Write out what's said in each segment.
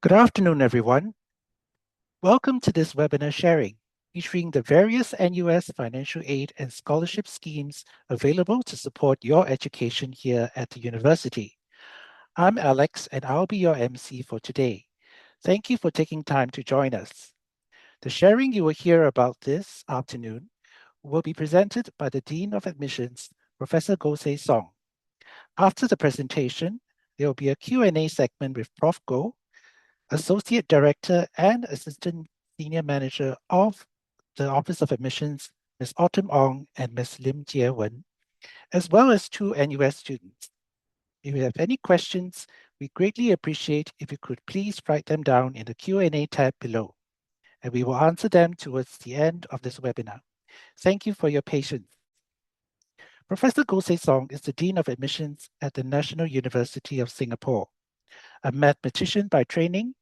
Good afternoon, everyone. Welcome to this webinar sharing, featuring the various NUS financial aid and scholarship schemes available to support your education here at the university. I'm Alex, and I'll be your MC for today. Thank you for taking time to join us. The sharing you will hear about this afternoon will be presented by the Dean of Admissions, Professor Gosei Song. After the presentation, there will be a Q&A segment with Prof. Go, Associate Director and Assistant Senior Manager of the Office of Admissions, Ms. Autumn Ong and Ms. Lim Jie-wen, as well as two NUS students. If you have any questions, we greatly appreciate if you could please write them down in the Q&A tab below, and we will answer them towards the end of this webinar. Thank you for your patience. Professor Gosei Song is the Dean of Admissions at the National University of Singapore. A mathematician by training,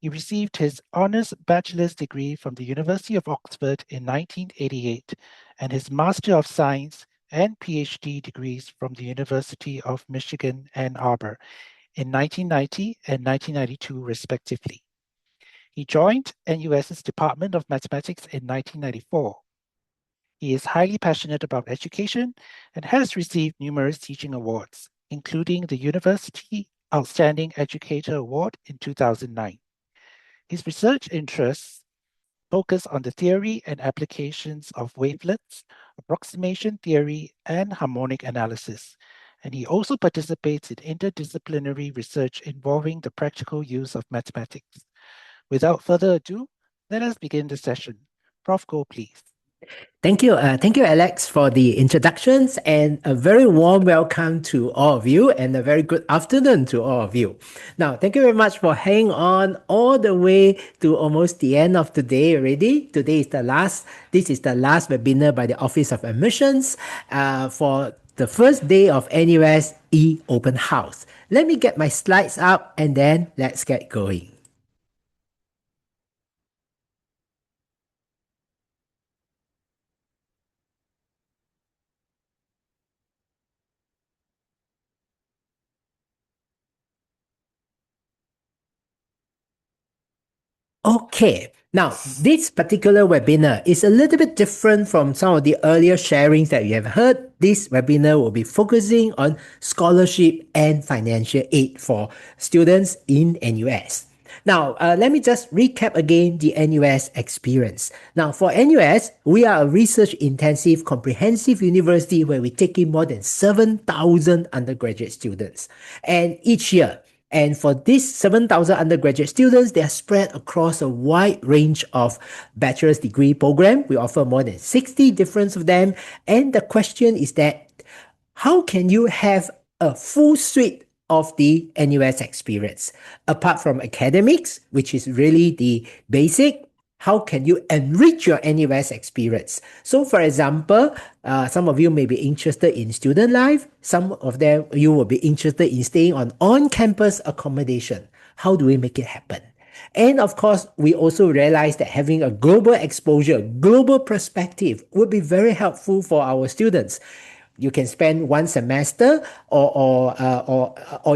he received his honours bachelor's degree from the University of Oxford in 1988 and his Master of Science and PhD degrees from the University of Michigan, Ann Arbor in 1990 and 1992 respectively. He joined NUS's Department of Mathematics in 1994. He is highly passionate about education and has received numerous teaching awards, including the University Outstanding Educator Award in 2009. His research interests focus on the theory and applications of wavelets, approximation theory, and harmonic analysis, and he also participates in interdisciplinary research involving the practical use of mathematics. Without further ado, let us begin the session. Prof. Go, please. Thank you, Alex, for the introductions, and a very warm welcome to all of you, and a very good afternoon to all of you. Now, thank you very much for hanging on all the way to almost the end of the day already. This is the last webinar by the Office of Admissions for the first day of NUS e-Open House. Let me get my slides up, and then let's get going. Okay, now this particular webinar is a little bit different from some of the earlier sharings that you have heard. This webinar will be focusing on scholarship and financial aid for students in NUS. Now, let me just recap again the NUS experience. Now, for NUS, we are a research-intensive, comprehensive university where we take in more than 7,000 undergraduate students. And each year, and for these 7,000 undergraduate students, they are spread across a wide range of bachelor's degree programs. We offer more than 60 different of them. And the question is that, how can you have a full suite of the NUS experience? Apart from academics, which is really the basic, how can you enrich your NUS experience? So, for example, some of you may be interested in student life. Some of them, you will be interested in staying on-campus accommodation. How do we make it happen? And of course, we also realize that having a global exposure, global perspective would be very helpful for our students. You can spend one semester or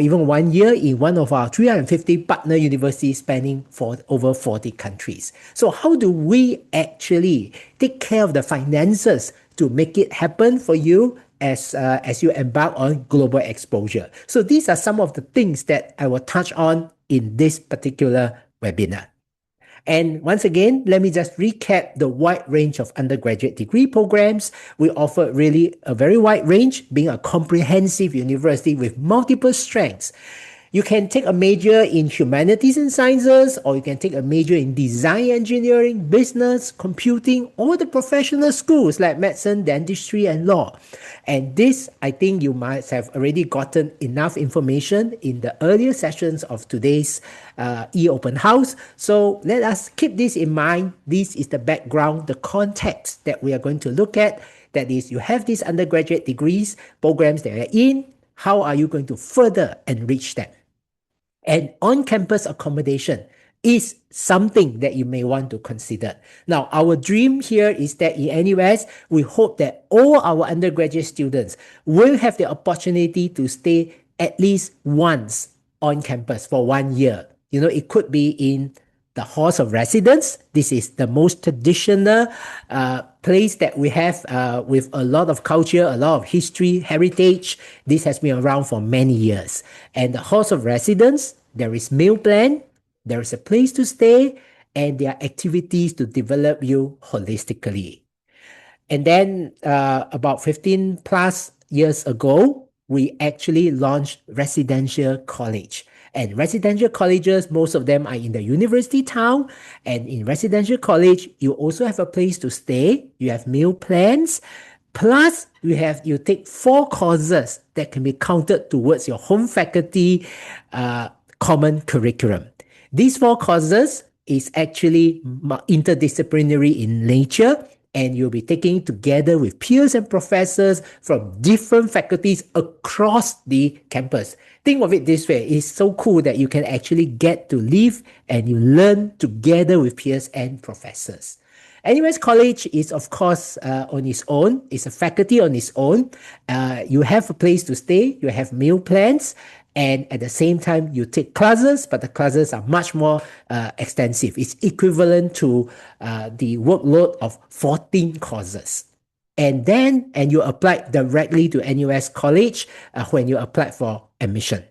even 1 year in one of our 350 partner universities spanning for over 40 countries. So how do we actually take care of the finances to make it happen for you as you embark on global exposure? So these are some of the things that I will touch on in this particular webinar. And once again, let me just recap the wide range of undergraduate degree programs. We offer really a very wide range, being a comprehensive university with multiple strengths. You can take a major in humanities and sciences, or you can take a major in design engineering, business, computing, or the professional schools like medicine, dentistry, and law. And this, I think you might have already gotten enough information in the earlier sessions of today's e-Open House. So let us keep this in mind. This is the background, the context that we are going to look at. That is, you have these undergraduate degrees, programs that are in. How are you going to further enrich them? And on-campus accommodation is something that you may want to consider. Now, our dream here is that in NUS, we hope that all our undergraduate students will have the opportunity to stay at least once on campus for 1 year It could be in the halls of residence. This is the most traditional place that we have with a lot of culture, a lot of history, heritage. This has been around for many years. And the halls of residence, there is meal plan, there is a place to stay, and there are activities to develop you holistically. And then about 15 plus years ago, we actually launched residential college. And residential colleges, most of them are in the university town. And in residential college, you also have a place to stay. You have meal plans. Plus, you take 4 courses that can be counted towards your home faculty common curriculum. These 4 courses is actually interdisciplinary in nature, and you'll be taking together with peers and professors from different faculties across the campus. Think of it this way: it's so cool that you can actually get to live and you learn together with peers and professors. NUS College is, of course, on its own. It's a faculty on its own. You have a place to stay. You have meal plans. And at the same time, you take classes, but the classes are much more extensive. It's equivalent to the workload of 14 courses. And you apply directly to NUS College when you apply for admission.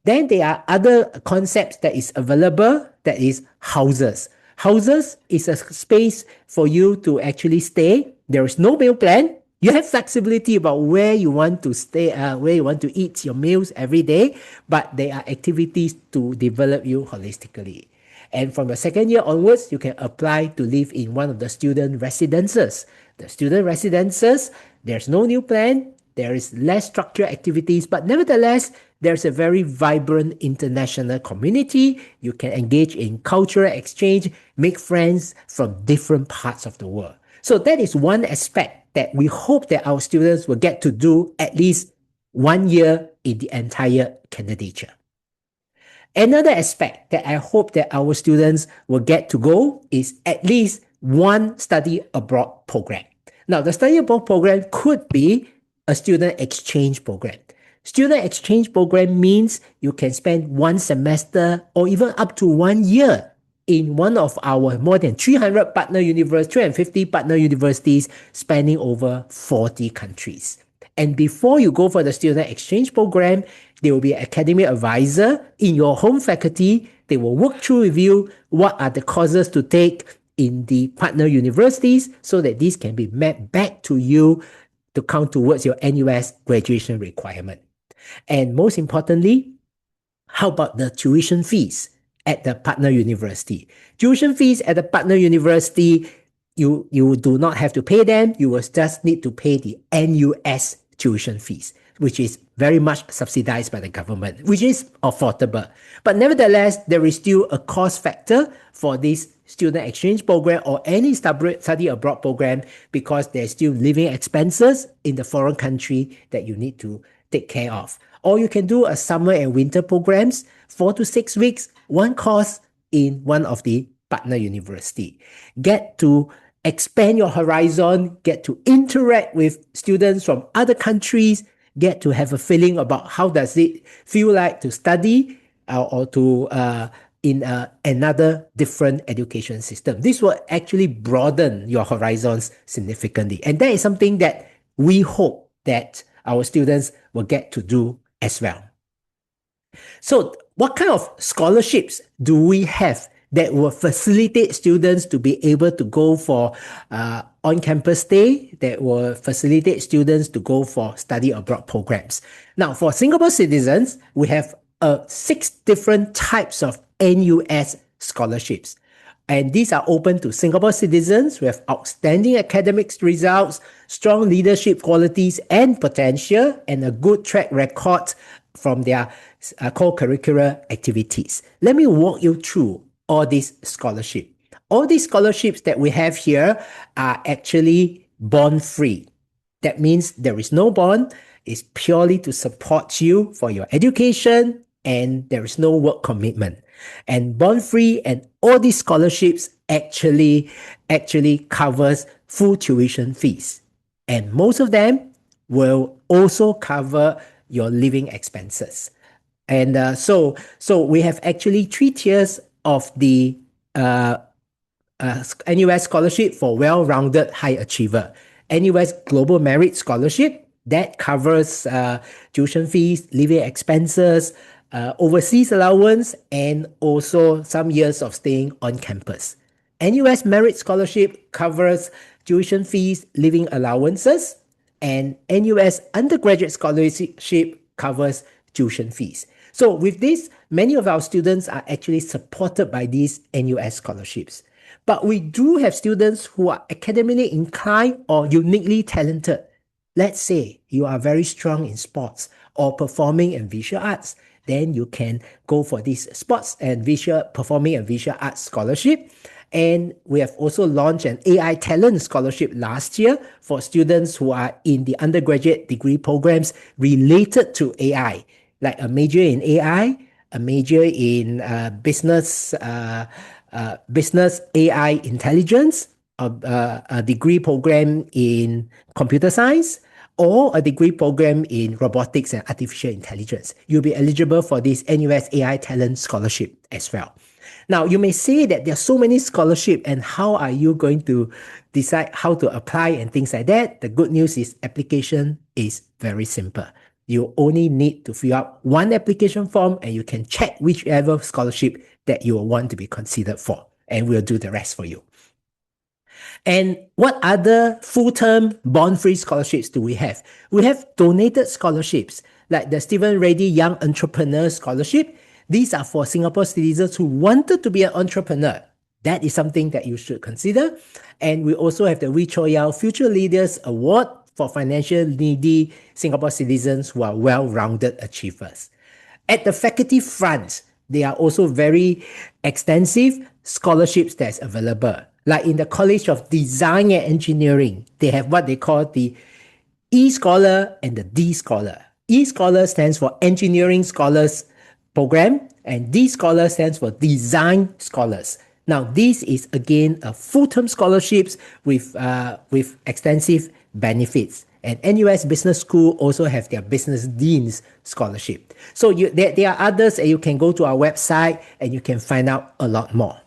Then there are other concepts that is available, that is houses. Houses is a space for you to actually stay. There is no meal plan. You have flexibility about where you want to stay, where you want to eat your meals every day, but there are activities to develop you holistically. And from the second year onwards, you can apply to live in one of the student residences. The student residences, there's no new plan, there is less structured activities, but nevertheless, there's a very vibrant international community. You can engage in cultural exchange, make friends from different parts of the world. So that is one aspect that we hope that our students will get to do at least 1 year in the entire candidature. Another aspect that I hope that our students will get to go is at least one study abroad program. Now, the study abroad program could be a student exchange program. Student exchange program means you can spend 1 semester or even up to 1 year in one of our more than 300 partner universities, 350 partner universities spanning over 40 countries. And before you go for the student exchange program, there will be an academic advisor in your home faculty. They will work through with you what are the courses to take in the partner universities so that these can be mapped back to you to count towards your NUS graduation requirement. And most importantly, how about the tuition fees at the partner university? Tuition fees at the partner university, you do not have to pay them. You will just need to pay the NUS tuition fees, which is very much subsidized by the government, which is affordable. But nevertheless, there is still a cost factor for this student exchange program or any study abroad program because there's still living expenses in the foreign country that you need to take care of. Or you can do a summer and winter programs, 4 to 6 weeks, one course in one of the partner university. Get to expand your horizon, get to interact with students from other countries, get to have a feeling about how does it feel like to study or to in another different education system. This will actually broaden your horizons significantly. And that is something that we hope that our students will get to do as well. So what kind of scholarships do we have that will facilitate students to be able to go for on-campus stay, that will facilitate students to go for study abroad programs? Now, for Singapore citizens, we have 6 different types of NUS scholarships. And these are open to Singapore citizens who have outstanding academic results, strong leadership qualities and potential, and a good track record from their core curricular activities. Let me walk you through all these scholarships. All these scholarships that we have here are actually bond-free. That means there is no bond. It's purely to support you for your education, and there is no work commitment. And bond-free and all these scholarships actually covers full tuition fees. And most of them will also cover your living expenses. And so we have actually three tiers of the uh, NUS scholarship for well-rounded high achiever. NUS Global Merit Scholarship that covers tuition fees, living expenses, overseas allowance, and also some years of staying on campus. NUS Merit Scholarship covers tuition fees, living allowances, and NUS Undergraduate Scholarship covers tuition fees. So with this, many of our students are actually supported by these NUS scholarships. But we do have students who are academically inclined or uniquely talented. Let's say you are very strong in sports or performing and visual arts, then you can go for this sports and visual performing and visual arts scholarship. And we have also launched an AI talent scholarship last year for students who are in the undergraduate degree programs related to AI, like a major in AI, a major in business AI intelligence, a degree program in computer science, or a degree program in robotics and artificial intelligence. You'll be eligible for this NUS AI Talent Scholarship as well. Now, you may say that there are so many scholarships, and how are you going to decide how to apply and things like that? The good news is application is very simple. You only need to fill out one application form and you can check whichever scholarship that you want to be considered for, and we'll do the rest for you. And what other full-term bond-free scholarships do we have? We have donated scholarships like the Stephen Reddy Young Entrepreneur Scholarship. These are for Singapore citizens who wanted to be an entrepreneur. That is something that you should consider. And we also have the Wee Cho Yao Future Leaders Award for financial needy Singapore citizens who are well-rounded achievers. At the faculty front, there are also very extensive scholarships that's available. Like in the College of Design and Engineering, they have what they call the E-Scholar and the D-Scholar. E-Scholar stands for Engineering Scholars Program, and D-Scholar stands for Design Scholars. Now, this is again a full-term scholarships with extensive benefits. And NUS Business School also have their Business Dean's Scholarship. So there are others, and you can go to our website and you can find out a lot more.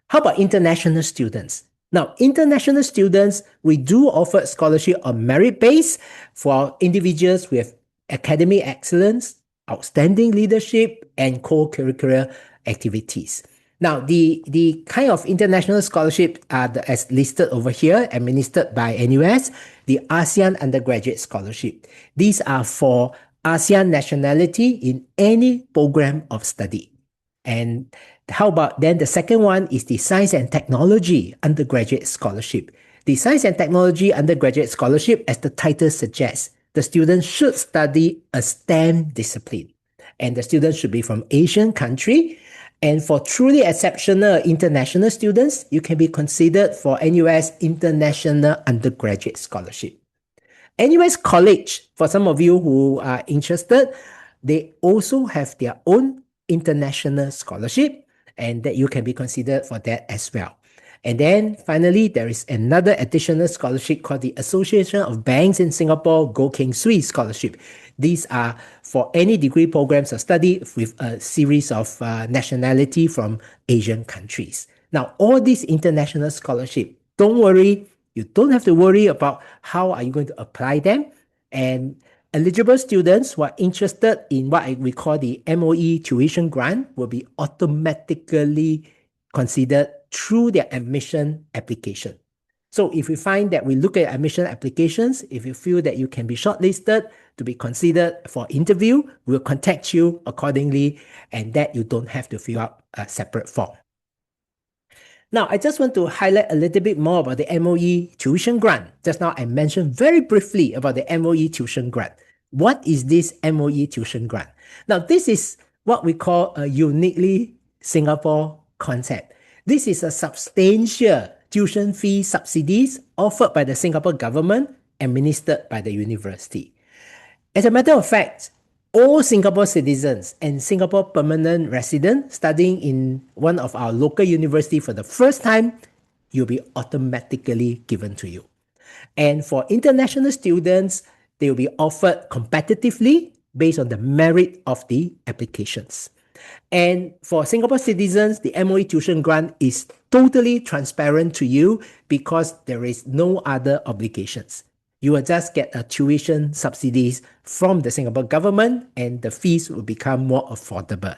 How about international students? Now, international students, we do offer scholarship on merit base for individuals with academic excellence, outstanding leadership, and co-curricular activities. Now, the kind of international scholarship are as listed over here, administered by NUS, the ASEAN Undergraduate Scholarship. These are for ASEAN nationality in any program of study. And how about then the second one is the Science and Technology Undergraduate Scholarship. The Science and Technology Undergraduate Scholarship, as the title suggests, the student should study a STEM discipline. And the student should be from Asian country. And for truly exceptional international students, you can be considered for NUS International Undergraduate Scholarship. NUS College, for some of you who are interested, they also have their own international scholarship, and that you can be considered for that as well. And then finally, there is another additional scholarship called the Association of Banks in Singapore Go Keng Swee Scholarship. These are for any degree programs of study with a series of nationality from Asian countries. Now, all these international scholarship, don't worry, you don't have to worry about how are you going to apply them. And eligible students who are interested in what we call the MOE tuition grant will be automatically considered through their admission application. So if we find that we look at admission applications, if you feel that you can be shortlisted to be considered for interview, we'll contact you accordingly, and that you don't have to fill out a separate form. Now, I just want to highlight a little bit more about the MOE tuition grant. Just now, I mentioned very briefly about the MOE tuition grant. What is this MOE tuition grant? Now, this is what we call a uniquely Singapore concept. This is a substantial tuition fee subsidies offered by the Singapore government, administered by the university. As a matter of fact, all Singapore citizens and Singapore permanent residents studying in one of our local university for the first time, you'll be automatically given to you. And for international students, they will be offered competitively based on the merit of the applications. And for Singapore citizens, the MOE tuition grant is totally transparent to you because there is no other obligations. You will just get a tuition subsidies from the Singapore government and the fees will become more affordable.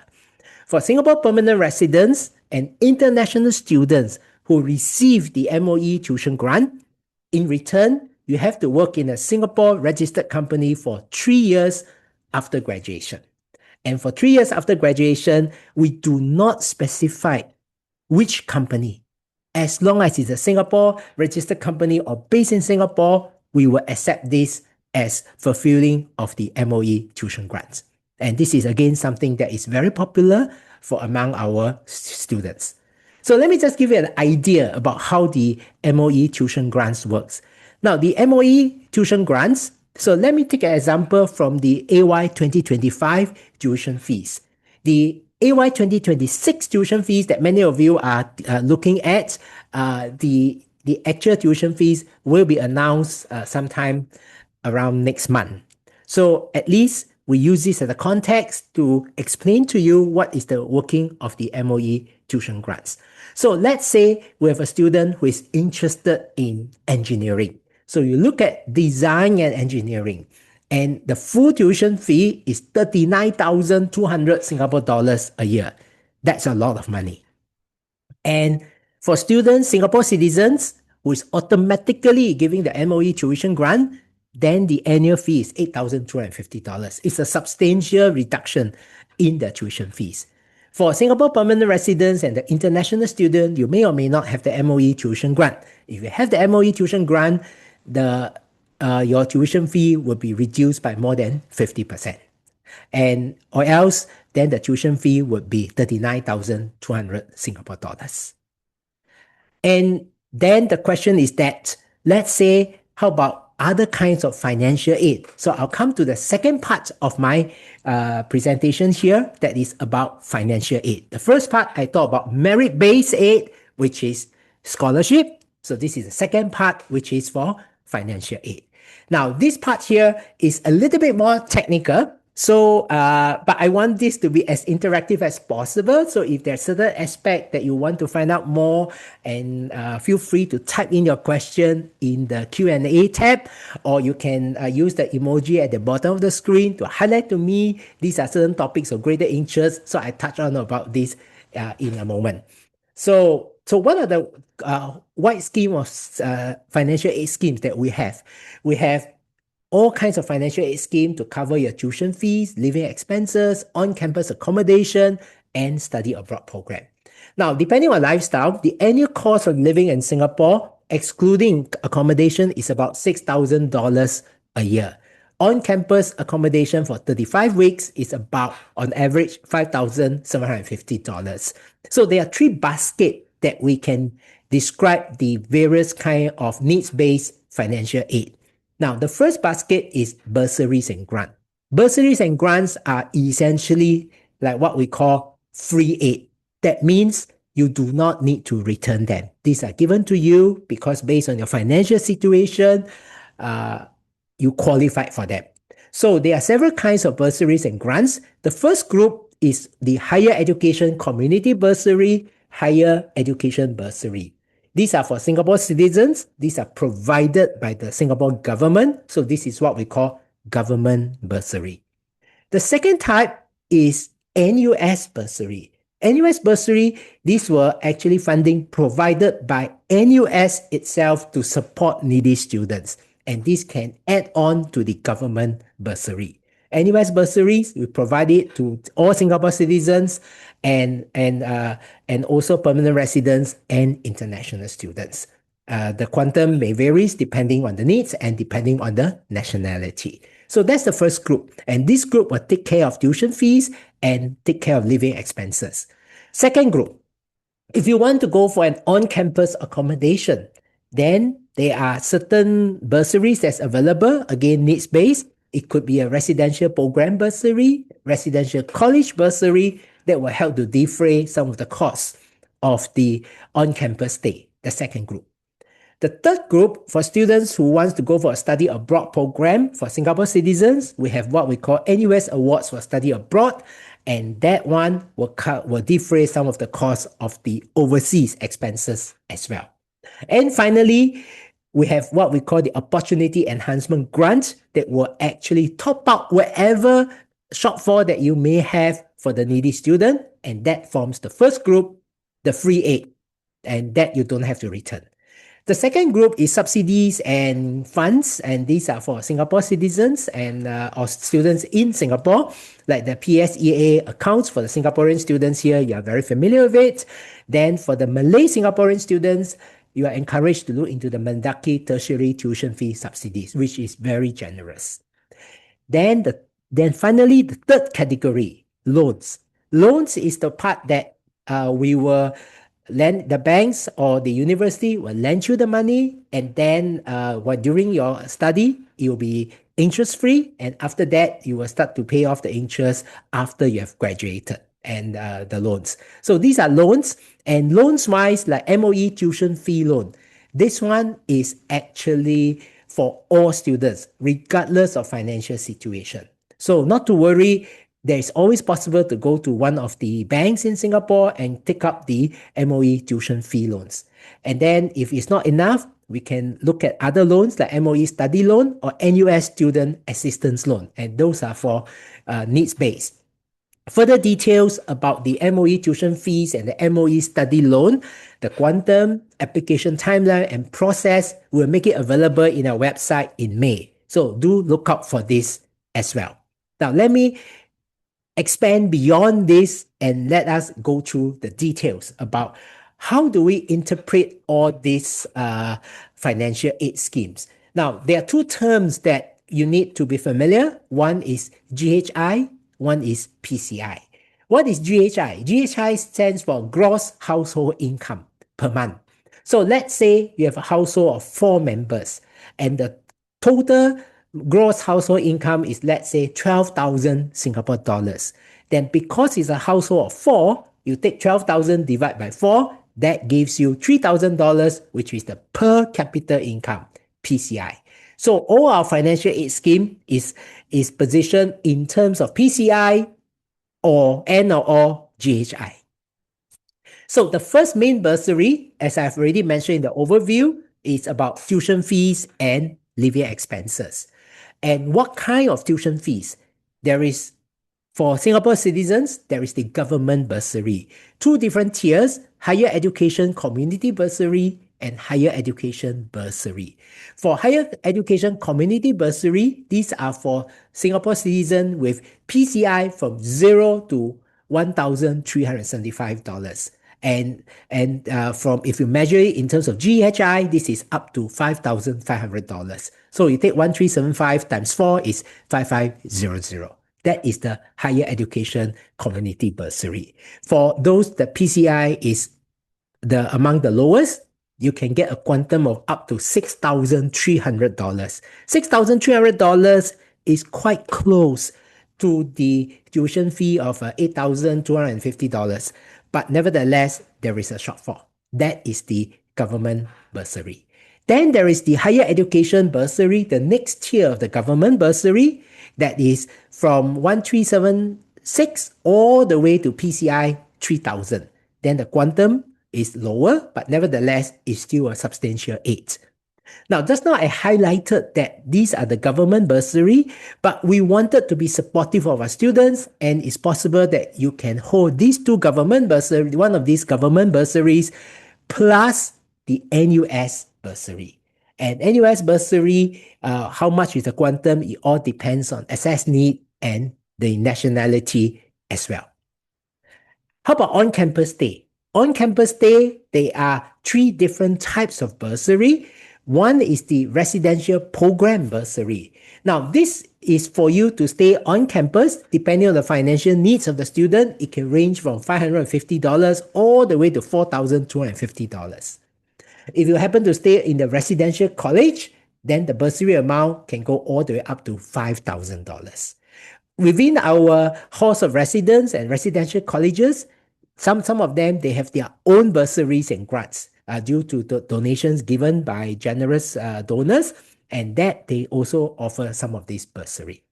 For Singapore permanent residents and international students who receive the MOE tuition grant, in return, you have to work in a Singapore registered company for 3 years after graduation. And for 3 years after graduation, we do not specify which company. As long as it's a Singapore registered company or based in Singapore, we will accept this as fulfilling of the MOE tuition grants. And this is again something that is very popular for among our students. So let me just give you an idea about how the MOE tuition grants works. Now, the MOE tuition grants, so let me take an example from the AY 2025 tuition fees. The AY 2026 tuition fees that many of you are looking at, the actual tuition fees will be announced sometime around next month. So at least we use this as a context to explain to you what is the working of the MOE tuition grants. So let's say we have a student who is interested in engineering. So you look at design and engineering, and the full tuition fee is 39,200 Singapore dollars a year. That's a lot of money. And for students, Singapore citizens, who is automatically giving the MOE tuition grant, then the annual fee is $8,250. It's a substantial reduction in the tuition fees. For Singapore permanent residents and the international student, you may or may not have the MOE tuition grant. If you have the MOE tuition grant, your tuition fee will be reduced by more than 50%. And or else, then the tuition fee would be 39,200 Singapore dollars. And then the question is that, let's say, how about other kinds of financial aid? So I'll come to the second part of my presentation here, that is about financial aid. The first part, I talk about merit-based aid, which is scholarship. So this is the second part, which is for financial aid. Now, this part here is a little bit more technical. So, but I want this to be as interactive as possible. So if there's certain aspect that you want to find out more, and feel free to type in your question in the Q&A tab, or you can use the emoji at the bottom of the screen to highlight to me these are certain topics of greater interest. So I touch on about this in a moment. So what are the wide scheme of financial aid schemes that we have? We have all kinds of financial aid scheme to cover your tuition fees, living expenses, on-campus accommodation, and study abroad program. Now, depending on lifestyle, the annual cost of living in Singapore, excluding accommodation, is about $6,000 a year. On-campus accommodation for 35 weeks is about, on average, $5,750. So there are three baskets that we can describe the various kind of needs-based financial aid. Now, the first basket is bursaries and grants. Bursaries and grants are essentially like what we call free aid. That means you do not need to return them. These are given to you because based on your financial situation, you qualified for them. So there are several kinds of bursaries and grants. The first group is the higher education community bursary, higher education bursary. These are for Singapore citizens. These are provided by the Singapore government. So this is what we call government bursary. The second type is NUS bursary. NUS bursary, these were actually funding provided by NUS itself to support needy students. And this can add on to the government bursary. NUS bursaries, we provide it to all Singapore citizens and also permanent residents and international students. The quantum may vary depending on the needs and depending on the nationality. So that's the first group. And this group will take care of tuition fees and take care of living expenses. Second group, if you want to go for an on-campus accommodation, then there are certain bursaries that's available, again, needs-based. It could be a residential program bursary, residential college bursary that will help to defray some of the costs of the on-campus stay, the second group. The third group, for students who wants to go for a study abroad program for Singapore citizens, we have what we call NUS Awards for Study Abroad, and that one will defray some of the cost of the overseas expenses as well. And finally, we have what we call the Opportunity Enhancement Grant that will actually top up whatever shortfall that you may have for the needy student, and that forms the first group, the free aid, and that you don't have to return. The second group is subsidies and funds, and these are for Singapore citizens and or students in Singapore, like the PSEA accounts for the Singaporean students here. You are very familiar with it. Then for the Malay Singaporean students, you are encouraged to look into the Mendaki tertiary tuition fee subsidies, which is very generous. Then finally, the third category, loans. Loans is the part that we will lend, the banks or the university will lend you the money, and then during your study, it will be interest free, and after that, you will start to pay off the interest after you have graduated and the loans. So these are loans, and loans wise, like MOE tuition fee loan. This one is actually for all students, regardless of financial situation. So not to worry, there is always possible to go to one of the banks in Singapore and take up the MOE tuition fee loans. And then if it's not enough, we can look at other loans like MOE study loan or NUS student assistance loan. And those are for needs-based. Further details about the MOE tuition fees and the MOE study loan, the quantum, application timeline, and process will make it available in our website in May. So do look out for this as well. Now, let me expand beyond this and let us go through the details about how do we interpret all these financial aid schemes. Now, there are two terms that you need to be familiar. One is GHI, one is PCI. What is GHI? GHI stands for gross household income per month. So let's say you have a household of 4 members and the total gross household income is, let's say, 12,000 Singapore dollars. Then because it's a household of 4, you take 12,000 divided by 4, that gives you $3,000, which is the per capita income, PCI. So all our financial aid scheme is positioned in terms of PCI or and/or GHI. So the first main bursary, as I've already mentioned in the overview, is about tuition fees and living expenses. And what kind of tuition fees? There is, for Singapore citizens, there is the government bursary. 2 different tiers, higher education community bursary and higher education bursary. For higher education community bursary, these are for Singapore citizens with PCI from 0 to $1,375. And from, if you measure it in terms of GHI, this is up to $5,500. So you take 1,375 times 4 is 5,500. That is the higher education community bursary. For those, the PCI is among the lowest. You can get a quantum of up to $6,300. $6,300 is quite close to the tuition fee of $8,250. But nevertheless, there is a shortfall. That is the government bursary. Then there is the higher education bursary, the next tier of the government bursary, that is from 1,376 all the way to PCI 3,000. Then the quantum is lower, but nevertheless, is still a substantial aid. Now, just now I highlighted that these are the government bursary, but we wanted to be supportive of our students, and it's possible that you can hold these 2 government bursaries, one of these government bursaries, plus the NUS bursary. And NUS bursary, how much is the quantum? It all depends on access need and the nationality as well. How about on-campus stay? On-campus stay, there are 3 different types of bursary. One is the residential program bursary. Now, this is for you to stay on campus, depending on the financial needs of the student. It can range from $550 all the way to $4,250. If you happen to stay in the residential college, then the bursary amount can go all the way up to $5,000. Within our halls of residence and residential colleges, some of them, they have their own bursaries and grants. due to the donations given by generous donors, and that they also offer some of this bursary.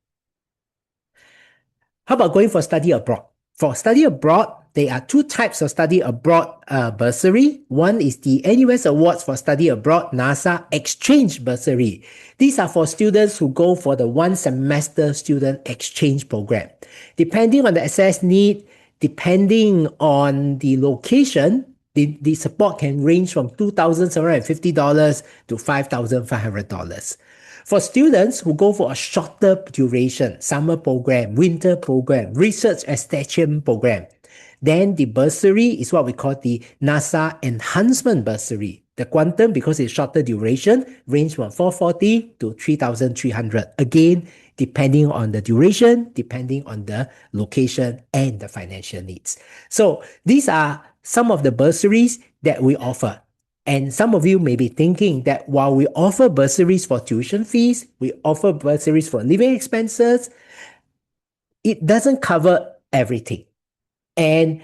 How about going for study abroad? For study abroad, there are two types of study abroad bursary. One is the NUS Awards for Study Abroad NASA Exchange Bursary. These are for students who go for the one semester student exchange program. Depending on the access need, depending on the location, the support can range from $2,750 to $5,500. For students who go for a shorter duration, summer program, winter program, research extension program, then the bursary is what we call the NASA Enhancement Bursary. The quantum, because it's shorter duration, range from 440 to 3,300. Again, depending on the duration, depending on the location and the financial needs. So these are some of the bursaries that we offer. And some of you may be thinking that while we offer bursaries for tuition fees, we offer bursaries for living expenses, it doesn't cover everything. And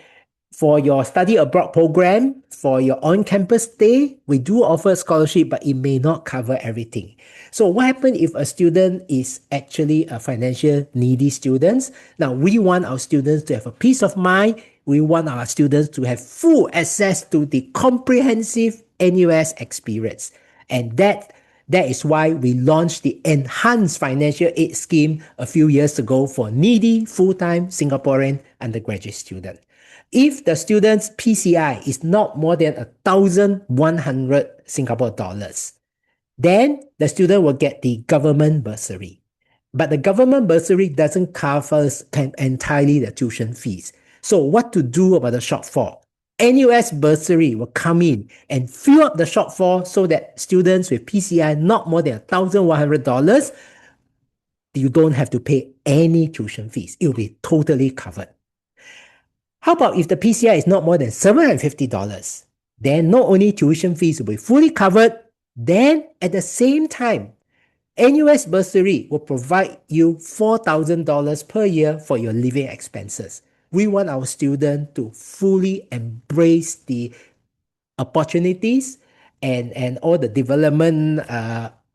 for your study abroad program, for your on-campus stay, we do offer scholarship, but it may not cover everything. So what happens if a student is actually a financial needy student? Now, we want our students to have a peace of mind. We want our students to have full access to the comprehensive NUS experience. And that is why we launched the Enhanced Financial Aid Scheme a few years ago for needy full-time Singaporean undergraduate students. If the student's PCI is not more than 1,100 Singapore dollars, then the student will get the government bursary. But the government bursary doesn't cover entirely the tuition fees. So what to do about the shortfall? NUS bursary will come in and fill up the shortfall so that students with PCI not more than $1,100, you don't have to pay any tuition fees. It will be totally covered. How about if the PCI is not more than $750? Then not only tuition fees will be fully covered, then at the same time, NUS bursary will provide you $4,000 per year for your living expenses. We want our students to fully embrace the opportunities and all the development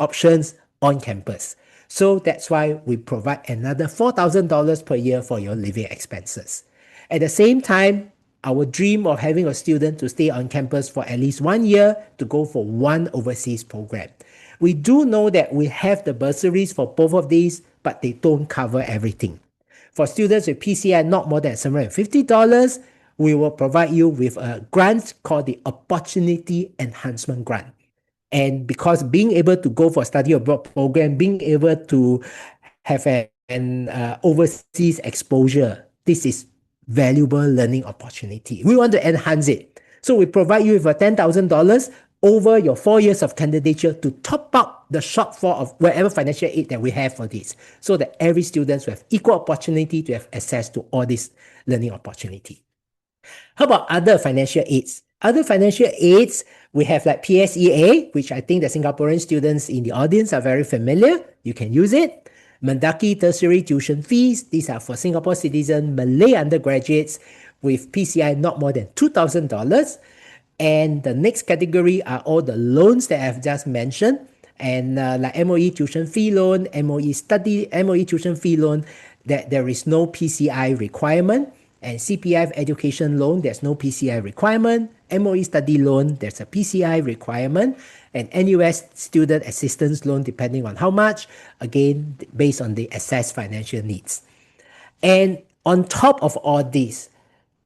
options on campus. So that's why we provide another $4,000 per year for your living expenses. At the same time, our dream of having a student to stay on campus for at least 1 year to go for one overseas program. We do know that we have the bursaries for both of these, but they don't cover everything. For students with PCI not more than $750, we will provide you with a grant called the Opportunity Enhancement Grant. And because being able to go for study abroad program, being able to have an overseas exposure, this is valuable learning opportunity. We want to enhance it. So we provide you with a $10,000 over your 4 years of candidature to top up the shortfall of whatever financial aid that we have for this, so that every student will have equal opportunity to have access to all this learning opportunity. How about other financial aids? Other financial aids, we have like PSEA, which I think the Singaporean students in the audience are very familiar. You can use it. Mendaki tertiary tuition fees. These are for Singapore citizen Malay undergraduates with PCI not more than $2,000. And the next category are all the loans that I've just mentioned. And like MOE tuition fee loan, MOE tuition fee loan, that there is no PCI requirement. And CPF education loan, there's no PCI requirement. MOE study loan, there's a PCI requirement. And NUS student assistance loan, depending on how much, again, based on the assessed financial needs. And on top of all this,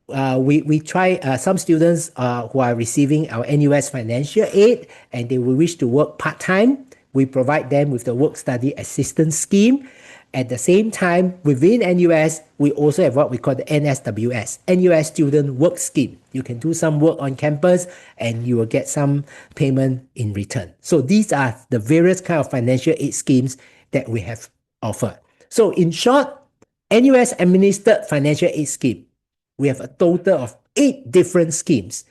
we try some students who are receiving our NUS financial aid and they will wish to work part-time. We provide them with the work study assistance scheme. At the same time, within NUS, we also have what we call the NSWS, NUS Student Work Scheme. You can do some work on campus and you will get some payment in return. So these are the various kind of financial aid schemes that we have offered. So in short, NUS administered financial aid scheme. We have a total of 8 different schemes.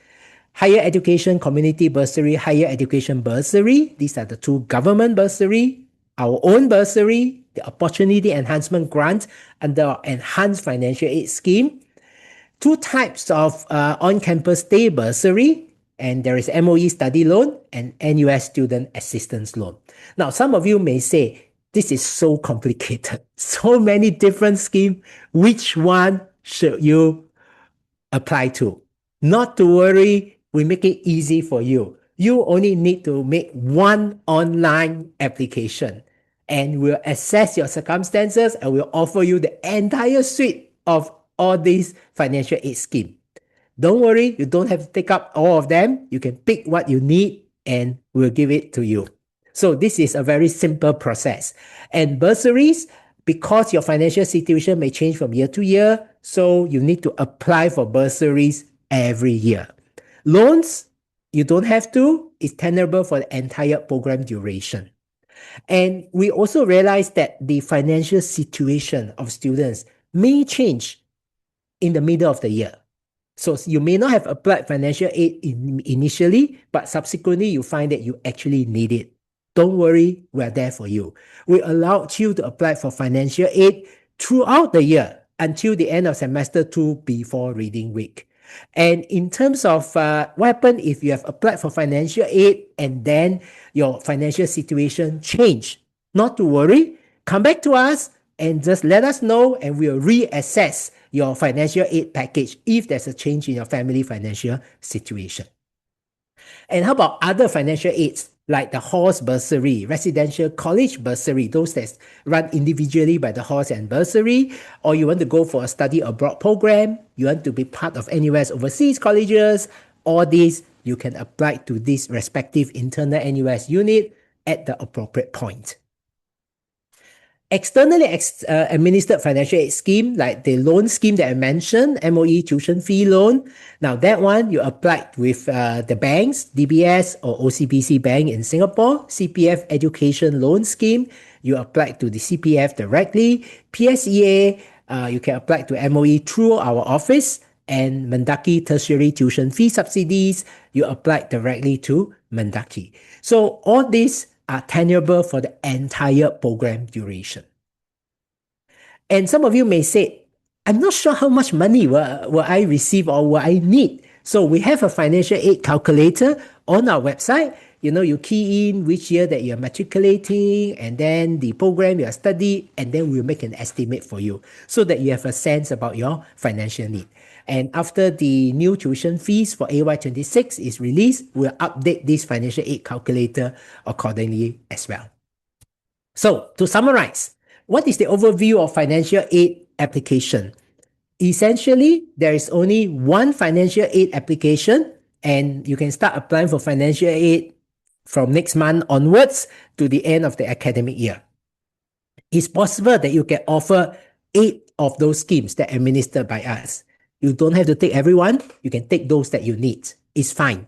Higher Education Community Bursary, Higher Education Bursary. These are the 2 government bursary. Our own bursary, the Opportunity Enhancement Grant under our Enhanced Financial Aid Scheme. 2 types of on-campus stay bursary. and there is MOE study loan and NUS student assistance loan. Now, some of you may say, this is so complicated, so many different schemes. Which one should you apply to? Not to worry, we make it easy for you. You only need to make one online application and we'll assess your circumstances and we'll offer you the entire suite of all these financial aid schemes. Don't worry, you don't have to take up all of them. You can pick what you need and we'll give it to you. So this is a very simple process. And bursaries, because your financial situation may change from year to year, so you need to apply for bursaries every year. Loans, you don't have to. It's tenable for the entire program duration. And we also realize that the financial situation of students may change in the middle of the year. So you may not have applied financial aid initially, but subsequently you find that you actually need it. Don't worry, we're there for you. We allowed you to apply for financial aid throughout the year until the end of semester 2 before reading week. And in terms of what happens if you have applied for financial aid and then your financial situation changed, not to worry, come back to us and just let us know and we'll reassess your financial aid package if there's a change in your family financial situation. And how about other financial aids like the horse bursary, residential college bursary, those that run individually by the horse and bursary, or you want to go for a study abroad program, you want to be part of NUS overseas colleges, all these you can apply to this respective internal NUS unit at the appropriate point. Externally administered financial aid scheme, like the loan scheme that I mentioned, MOE tuition fee loan. Now that one, you applied with the banks, DBS or OCBC Bank in Singapore. CPF education loan scheme, you applied to the CPF directly. PSEA, you can apply to MOE through our office. And Mendaki tertiary tuition fee subsidies, you applied directly to Mendaki. So all these are tenable for the entire program duration. And some of you may say, I'm not sure how much money will I receive or will I need. So we have a financial aid calculator on our website. You key in which year that you're matriculating and then the program you are studying, and then we'll make an estimate for you so that you have a sense about your financial need. And after the new tuition fees for AY26 is released, we'll update this financial aid calculator accordingly as well. So to summarize, what is the overview of financial aid application? Essentially, there is only one financial aid application and you can start applying for financial aid from next month onwards to the end of the academic year. It's possible that you can offer 8 of those schemes that are administered by us. You don't have to take everyone. You can take those that you need. It's fine.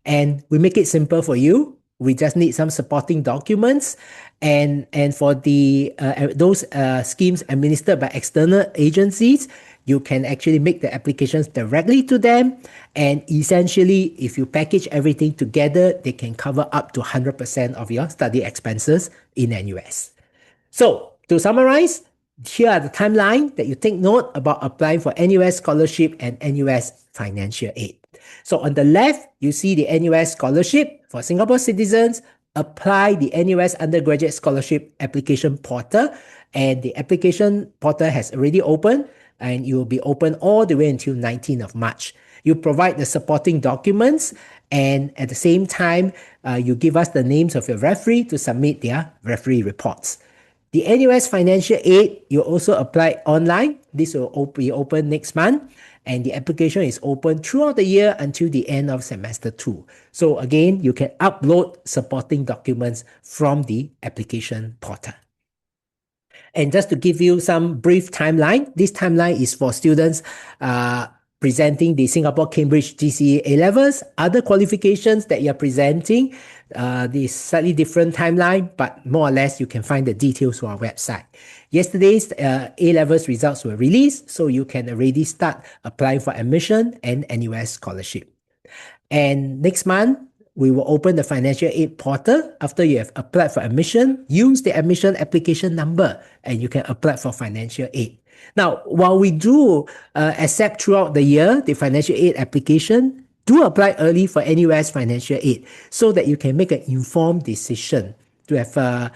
And we make it simple for you. We just need some supporting documents. And for those schemes administered by external agencies, you can actually make the applications directly to them. And essentially, if you package everything together, they can cover up to 100% of your study expenses in NUS. So to summarize, here are the timeline that you take note about applying for NUS scholarship and NUS financial aid. So on the left, you see the NUS scholarship for Singapore citizens. Apply the NUS undergraduate scholarship application portal, and the application portal has already opened and it will be open all the way until 19th of March. You provide the supporting documents, and at the same time, you give us the names of your referee to submit their referee reports. The NUS financial aid, you also apply online. This will be open next month, and the application is open throughout the year until the end of semester 2. So again, you can upload supporting documents from the application portal. And just to give you some brief timeline, this timeline is for students presenting the Singapore Cambridge GCE A-levels, other qualifications that you're presenting. This slightly different timeline, but more or less you can find the details on our website. Yesterday's A-levels results were released, so you can already start applying for admission and NUS scholarship. And next month, we will open the financial aid portal. After you have applied for admission, use the admission application number and you can apply for financial aid. Now, while we do accept throughout the year the financial aid application, do apply early for NUS financial aid so that you can make an informed decision to have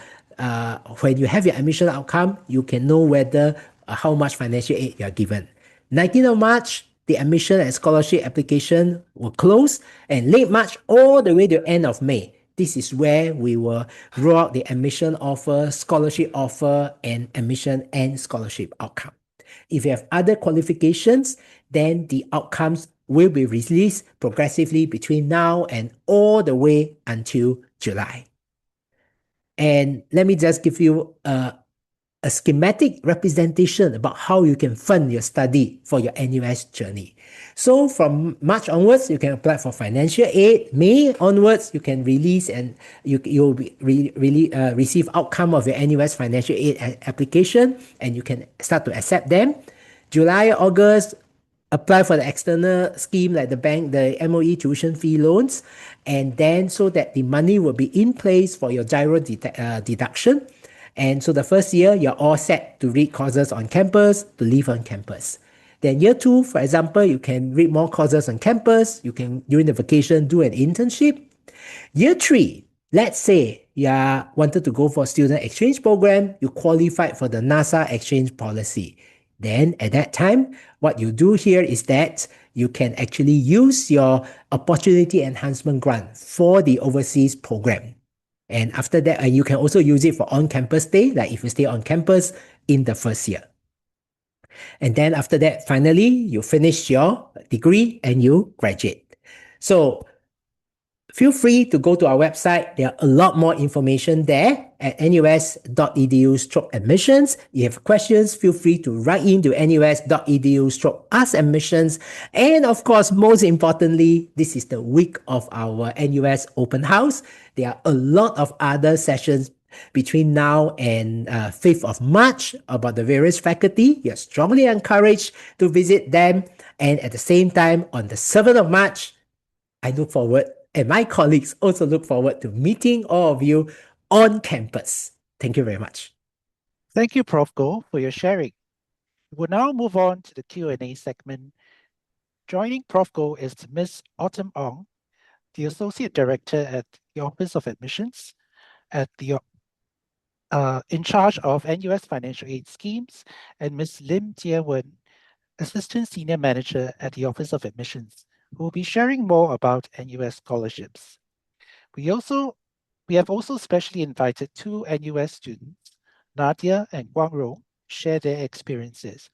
when you have your admission outcome, you can know whether how much financial aid you are given. 19th of March, the admission and scholarship application will close, and late March all the way to end of May. This is where we will roll out the admission offer, scholarship offer, and admission and scholarship outcome. If you have other qualifications, then the outcomes will be released progressively between now and all the way until July. And let me just give you a schematic representation about how you can fund your study for your NUS journey. So from March onwards, you can apply for financial aid. May onwards, you can release and you'll receive outcome of your NUS financial aid application, and you can start to accept them. July, August, apply for the external scheme like the bank, the MOE tuition fee loans, and then so that the money will be in place for your gyro deduction. And so the first year, you're all set to read courses on campus, to live on campus. Then year two, for example, you can read more courses on campus. You can, during the vacation, do an internship. Year three, let's say you wanted to go for a student exchange program, you qualified for the NASA exchange policy. Then at that time, what you do here is that you can actually use your opportunity enhancement grant for the overseas program. And after that, you can also use it for on-campus stay, like if you stay on campus in the first year. And then after that, finally, you finish your degree and you graduate. So feel free to go to our website. There are a lot more information there at nus.edu/admissions. If you have questions, feel free to write into nus.edu/askadmissions. And of course, most importantly, this is the week of our NUS open house. There are a lot of other sessions between now and 5th of March about the various faculty. You're strongly encouraged to visit them. And at the same time, on the 7th of March, I look forward, and my colleagues also look forward to meeting all of you on campus. Thank you very much. Thank you, Prof. Goh, for your sharing. We'll now move on to the Q&A segment. Joining Prof. Goh is Ms. Autumn Ong, the Associate Director at the Office of Admissions, in charge of NUS financial aid schemes, and Ms. Lim Jie Wen, Assistant Senior Manager at the Office of Admissions, who will be sharing more about NUS scholarships. We have also specially invited two NUS students, Nadia and Guang, to share their experiences.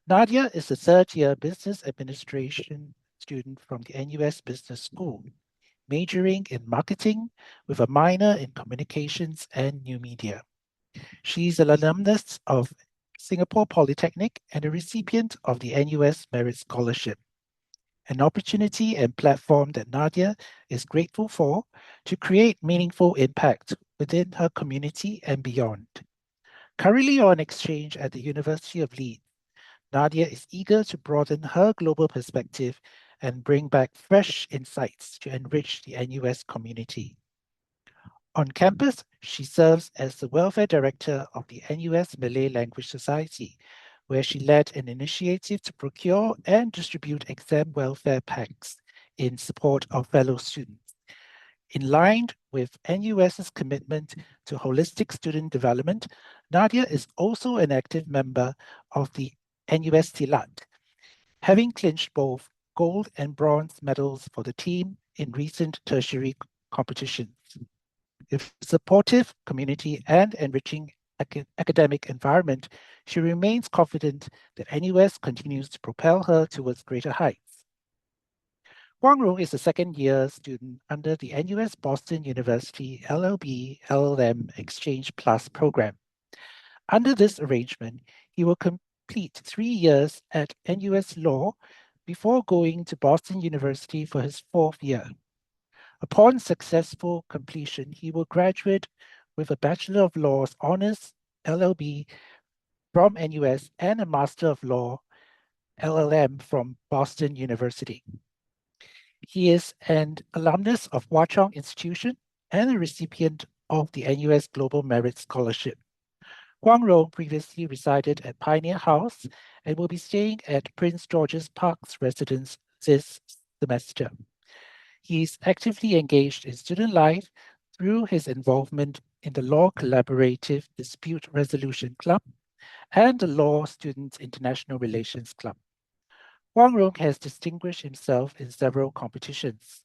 Nadia is a third-year business administration student from the NUS Business School, majoring in marketing with a minor in communications and new media. She's an alumnus of Singapore Polytechnic and a recipient of the NUS Merit Scholarship, an opportunity and platform that Nadia is grateful for to create meaningful impact within her community and beyond. Currently on exchange at the University of Leeds, Nadia is eager to broaden her global perspective and bring back fresh insights to enrich the NUS community. On campus, she serves as the Welfare Director of the NUS Malay Language Society, where she led an initiative to procure and distribute exam welfare packs in support of fellow students. In line with NUS's commitment to holistic student development, Nadia is also an active member of the NUS Silat, having clinched both gold and bronze medals for the team in recent tertiary competitions. With a supportive community and enriching academic environment, she remains confident that NUS continues to propel her towards greater heights. Guang is a second-year student under the NUS Boston University LLB LLM Exchange Plus program. Under this arrangement, he will complete 3 years at NUS Law before going to Boston University for his 4th year. Upon successful completion, he will graduate with a Bachelor of Laws Honours LLB from NUS and a Master of Law LLM from Boston University. He is an alumnus of Hwa Chong Institution and a recipient of the NUS Global Merit Scholarship. Guang previously resided at Pioneer House and will be staying at Prince George's Park's residence this semester. He is actively engaged in student life through his involvement in the Law Collaborative Dispute Resolution Club and the Law Students International Relations Club. Guang has distinguished himself in several competitions.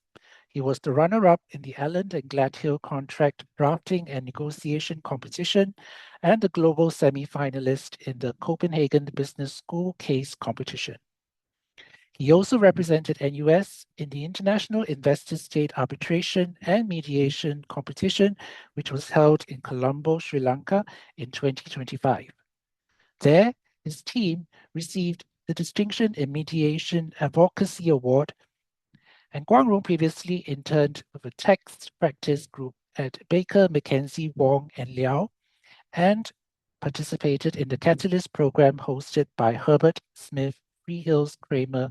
He was the runner-up in the Allen and Gladhill contract drafting and negotiation competition and the global semi-finalist in the Copenhagen Business School case competition. He also represented NUS in the International Investor-State Arbitration and Mediation competition, which was held in Colombo, Sri Lanka in 2025. There, his team received the Distinction in Mediation Advocacy Award, and Guang previously interned with a tax practice group at Baker, McKenzie, Wong, and Liao, and participated in the Catalyst program hosted by Herbert Smith Freehills Kramer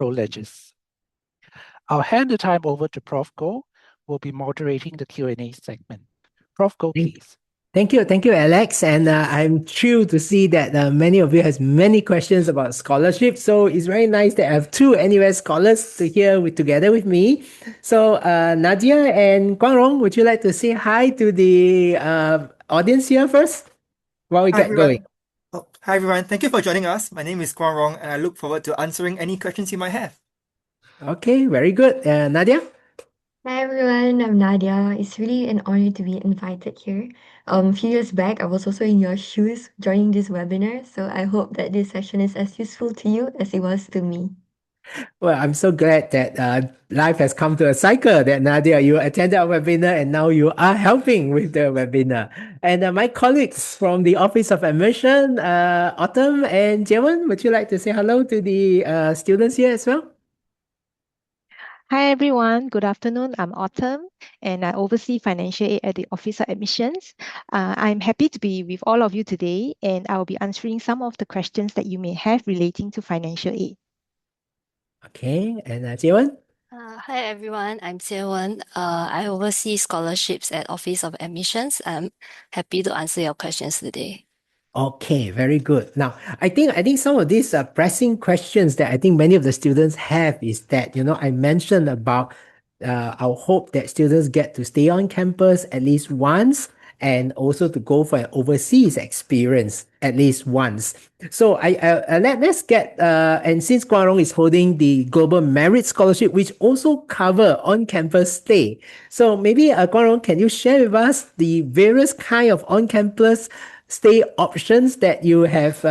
ProLegis. I'll hand the time over to Prof. Go, who will be moderating the Q&A segment. Prof. Go, please. Thank you, Alex. And I'm thrilled to see that many of you has many questions about scholarship. So it's very nice that I have two NUS scholars to hear together with me. So Nadia and Rong, would you like to say hi to the audience here first while we Hi get going? everyone. Hi everyone. Thank you for joining us. My name is Rong, and I look forward to answering any questions you might have. Okay, very good. Nadia? Hi everyone, I'm Nadia. It's really an honor to be invited here. A few years back, I was also in your shoes joining this webinar, so I hope that this session is as useful to you as it was to me. Well, I'm so glad that life has come to a cycle that Nadia, you attended our webinar and now you are helping with the webinar. And my colleagues from the Office of Admission, Autumn and Jaewon, would you like to say hello to the students here as well? Hi everyone, good afternoon. I'm Autumn and I oversee financial aid at the Office of Admissions. I'm happy to be with all of you today and I will be answering some of the questions that you may have relating to financial aid. Okay, and Jaewon? Hi everyone, I'm Jaewon. I oversee scholarships at Office of Admissions. I'm happy to answer your questions today. Okay, very good. Now, I think some of these pressing questions that I think many of the students have is that, I mentioned about our hope that students get to stay on campus at least once and also to go for an overseas experience at least once. So let's get and since Guang is holding the Global Merit Scholarship, which also cover on-campus stay. So maybe Guang, can you share with us the various kind of on-campus stay options that you have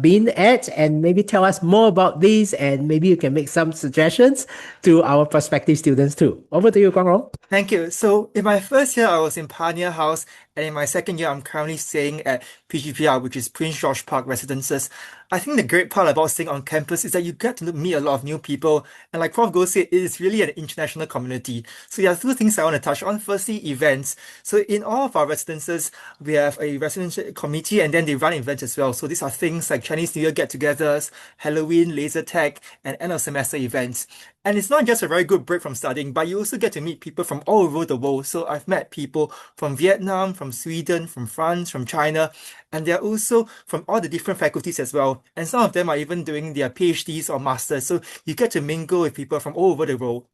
been at, and maybe tell us more about these, and maybe you can make some suggestions to our prospective students too. Over to you, Guang. Thank you. So in my first year, I was in Pioneer House, and in my second year, I'm currently staying at PGPR, which is Prince George Park Residences. I think the great part about staying on campus is that you get to meet a lot of new people, and like Prof. Go said, it is really an international community. So there are two things I want to touch on. Firstly, events. So in all of our residences, we have a residential committee, and then they run events as well. So these are things like Chinese New Year get-togethers, Halloween, laser tag, and end of semester events. And it's not just a very good break from studying, but you also get to meet people from all over the world. So I've met people from Vietnam, from Sweden, from France, from China, and they're also from all the different faculties as well. And some of them are even doing their PhDs or masters. So you get to mingle with people from all over the world.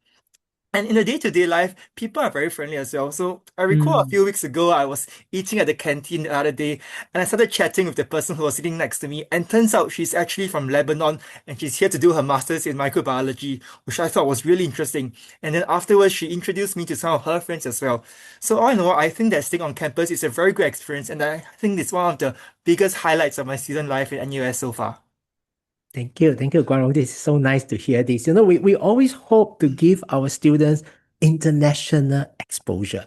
And in the day-to-day life, people are very friendly as well. So I recall a few weeks ago, I was eating at the canteen the other day, and I started chatting with the person who was sitting next to me. And turns out she's actually from Lebanon, and she's here to do her master's in microbiology, which I thought was really interesting. And then afterwards, she introduced me to some of her friends as well. So all in all, I think that staying on campus is a very good experience, and I think it's one of the biggest highlights of my student life in NUS so far. Thank you, Guang. This is so nice to hear this. We always hope to give our students international exposure.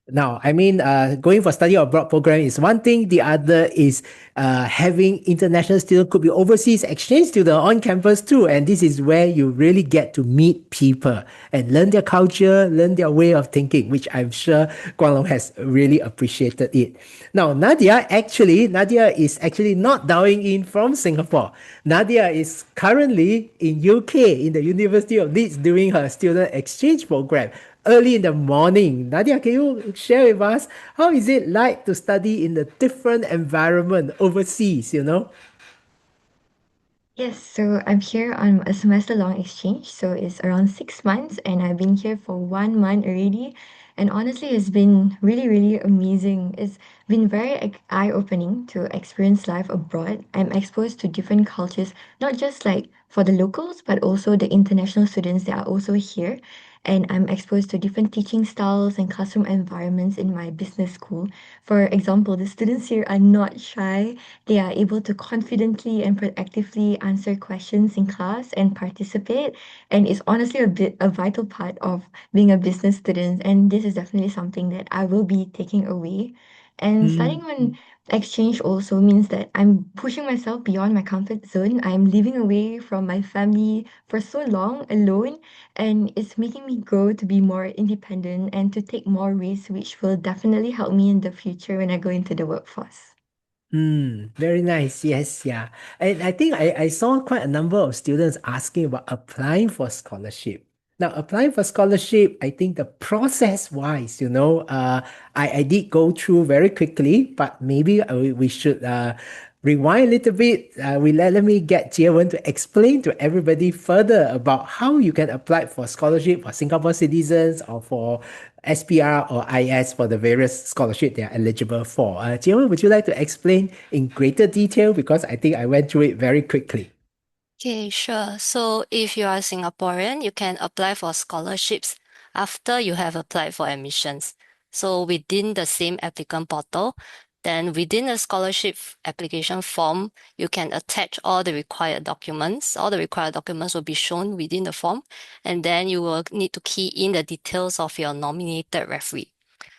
Now, I mean, going for study abroad program is one thing. The other is having international students, could be overseas exchange student on campus too. And this is where you really get to meet people and learn their culture, learn their way of thinking, which I'm sure Guang has really appreciated it. Now, Nadia is actually not dialing in from Singapore. Nadia is currently in UK in the University of Leeds doing her student exchange program early in the morning. Nadia, can you share with us how is it like to study in a different environment overseas, Yes, so I'm here on a semester-long exchange, so it's around 6 months, and I've been here for 1 month already. And honestly, it's been really, really amazing. It's been very eye-opening to experience life abroad. I'm exposed to different cultures, not just like for the locals, but also the international students that are also here. And I'm exposed to different teaching styles and classroom environments in my business school. For example, the students here are not shy. They are able to confidently and proactively answer questions in class and participate. And it's honestly a vital part of being a business student. And this is definitely something that I will be taking away. And Mm. studying on exchange also means that I'm pushing myself beyond my comfort zone. I'm living away from my family for so long alone, and it's making me grow to be more independent and to take more risks, which will definitely help me in the future when I go into the workforce. Very nice. Yes, yeah. And I think I saw quite a number of students asking about applying for scholarship. Now, applying for scholarship, I think the process wise, I did go through very quickly, but maybe we should rewind a little bit. Let me get Jie to explain to everybody further about how you can apply for scholarship for Singapore citizens or for SPR or IS for the various scholarship they are eligible for. Jie, would you like to explain in greater detail? Because I think I went through it very quickly. Okay, sure. So if you are Singaporean, you can apply for scholarships after you have applied for admissions. So within the same applicant portal, then within the scholarship application form, you can attach all the required documents. All the required documents will be shown within the form, and then you will need to key in the details of your nominated referee.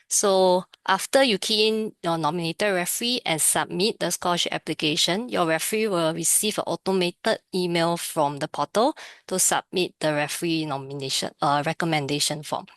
So after you key in your nominated referee and submit the scholarship application, your referee will receive an automated email from the portal to submit the referee nomination recommendation form.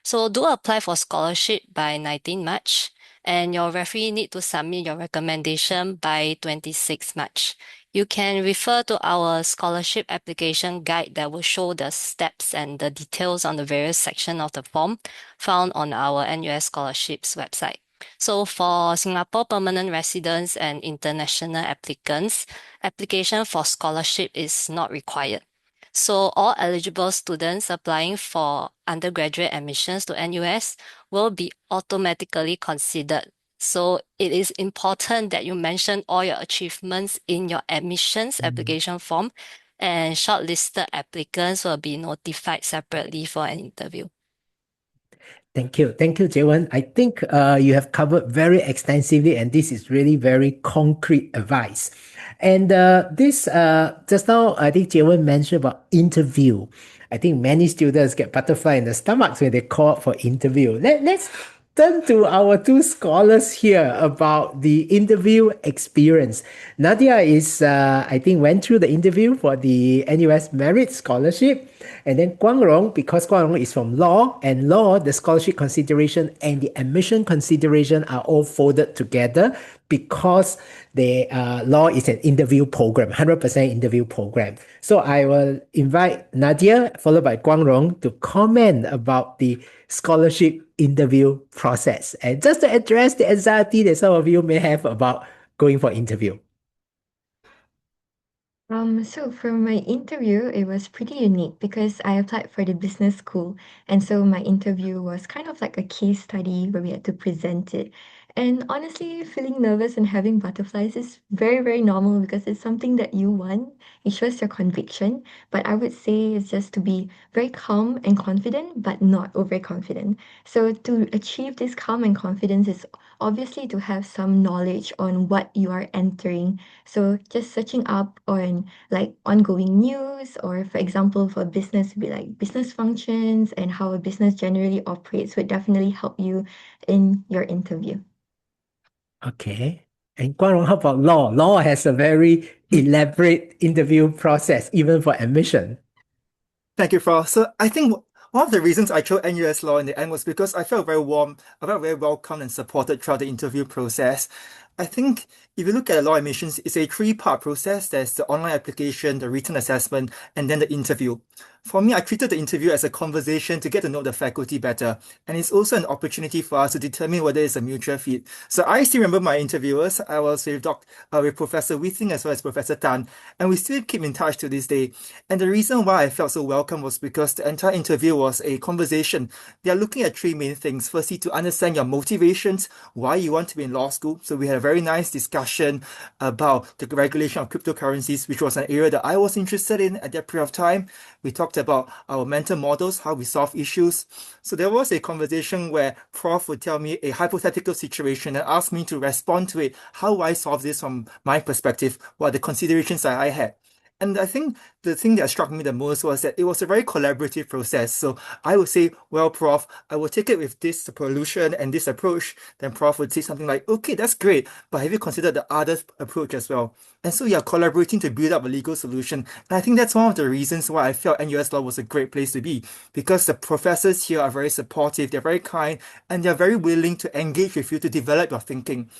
So do apply for scholarship by 19 March, and your referee need to submit your recommendation by 26 March. You can refer to our scholarship application guide that will show the steps and the details on the various section of the form found on our NUS scholarships website. So for Singapore permanent residents and international applicants, application for scholarship is not required. So all eligible students applying for undergraduate admissions to NUS will be automatically considered. So it is important that you mention all your achievements in your admissions application form, and shortlisted applicants will be notified separately for an interview. Thank you. Thank you, Jaewon. I think you have covered very extensively, and this is really very concrete advice. And this, just now, I think Jaewon mentioned about interview. I think many students get butterfly in the stomachs when they call up for interview. Let's turn to our two scholars here about the interview experience. Nadia is, I think, went through the interview for the NUS Merit Scholarship. And then Rong, because Rong is from law, and law, the scholarship consideration and the admission consideration are all folded together because the law is an interview program, 100% interview program. So I will invite Nadia, followed by Rong, to comment about the scholarship interview process, and just to address the anxiety that some of you may have about going for interview. So for my interview, it was pretty unique because I applied for the business school. And so my interview was kind of like a case study where we had to present it. And honestly, feeling nervous and having butterflies is very, very normal because it's something that you want. It shows your conviction. But I would say it's just to be very calm and confident, but not overconfident. So to achieve this calm and confidence is obviously to have some knowledge on what you are entering. So just searching up on like ongoing news, or for example, for business, would be like business functions and how a business generally operates would definitely help you in your interview. Okay. And Rong, how about law? Law has a very elaborate interview process, even for admission. Thank you, Fro. So I think one of the reasons I chose NUS Law in the end was because I felt very warm, I felt very welcomed and supported throughout the interview process. I think if you look at law admissions, it's a three-part process. There's the online application, the written assessment, and then the interview. For me, I treated the interview as a conversation to get to know the faculty better, and it's also an opportunity for us to determine whether it's a mutual fit. So I still remember my interviewers. I was with Professor Withing as well as Professor Tan, and we still keep in touch to this day. And the reason why I felt so welcome was because the entire interview was a conversation. They are looking at three main things. Firstly, to understand your motivations, why you want to be in law school. So we had a very nice discussion about the regulation of cryptocurrencies, which was an area that I was interested in at that period of time. We talked about our mental models, how we solve issues. So there was a conversation where Prof would tell me a hypothetical situation and ask me to respond to it. How do I solve this from my perspective? What are the considerations that I had? And I think the thing that struck me the most was that it was a very collaborative process. So I would say, well, Prof, I will take it with this solution and this approach. Then Prof would say something like, okay, that's great, but have you considered the other approach as well? And so, yeah, collaborating to build up a legal solution. And I think that's one of the reasons why I felt NUS Law was a great place to be, because the professors here are very supportive, they're very kind, and they're very willing to engage with you to develop your thinking.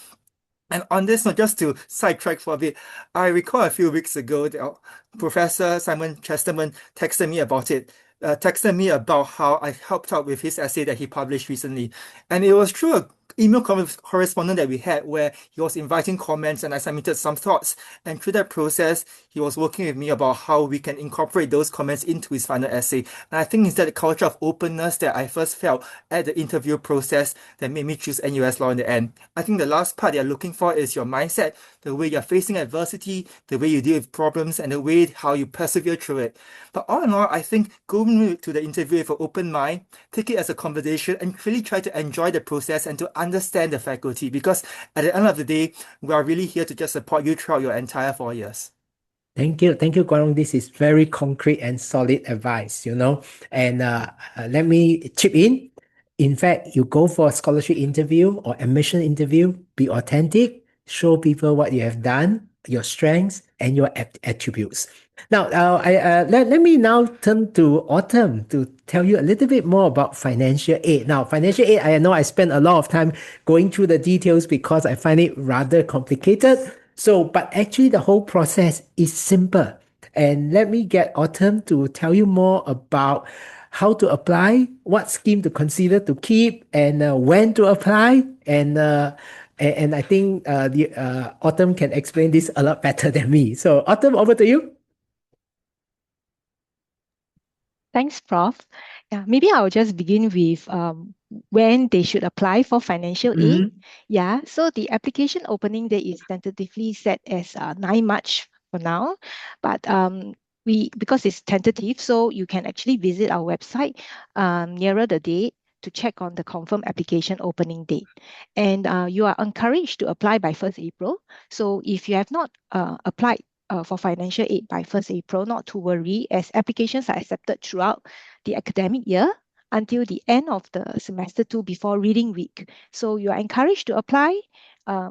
And on this note, just to sidetrack for a bit, I recall a few weeks ago that Professor Simon Chesterman texted me about it. Texted me about how I helped out with his essay that he published recently. And it was through a email correspondence that we had where he was inviting comments and I submitted some thoughts. And through that process, he was working with me about how we can incorporate those comments into his final essay. And I think it's that culture of openness that I first felt at the interview process that made me choose NUS Law in the end. I think the last part they're looking for is your mindset, the way you're facing adversity, the way you deal with problems, and the way how you persevere through it. But all in all, I think going to the interview with an open mind, take it as a conversation, and really try to enjoy the process and to understand the faculty, because at the end of the day, we are really here to just support you throughout your entire 4 years. Thank you, Guang. This is very concrete and solid advice, And let me chip in. In fact, you go for a scholarship interview or admission interview, be authentic, show people what you have done, your strengths, and your attributes. Now, let me now turn to Autumn to tell you a little bit more about financial aid. Now, financial aid, I know I spent a lot of time going through the details because I find it rather complicated. So, but actually the whole process is simple. And let me get Autumn to tell you more about how to apply, what scheme to consider to keep, and when to apply. And I think Autumn can explain this a lot better than me. So, Autumn, over to you. Thanks, Prof. Yeah, maybe I'll just begin with when they should apply for financial aid. Yeah, so the application opening date is tentatively set as 9 March for now, but because it's tentative, so you can actually visit our website nearer the date to check on the confirmed application opening date. And you are encouraged to apply by 1st April. So if you have not applied for financial aid by 1st April, not to worry, as applications are accepted throughout the academic year until the end of the semester 2 before reading week. So you are encouraged to apply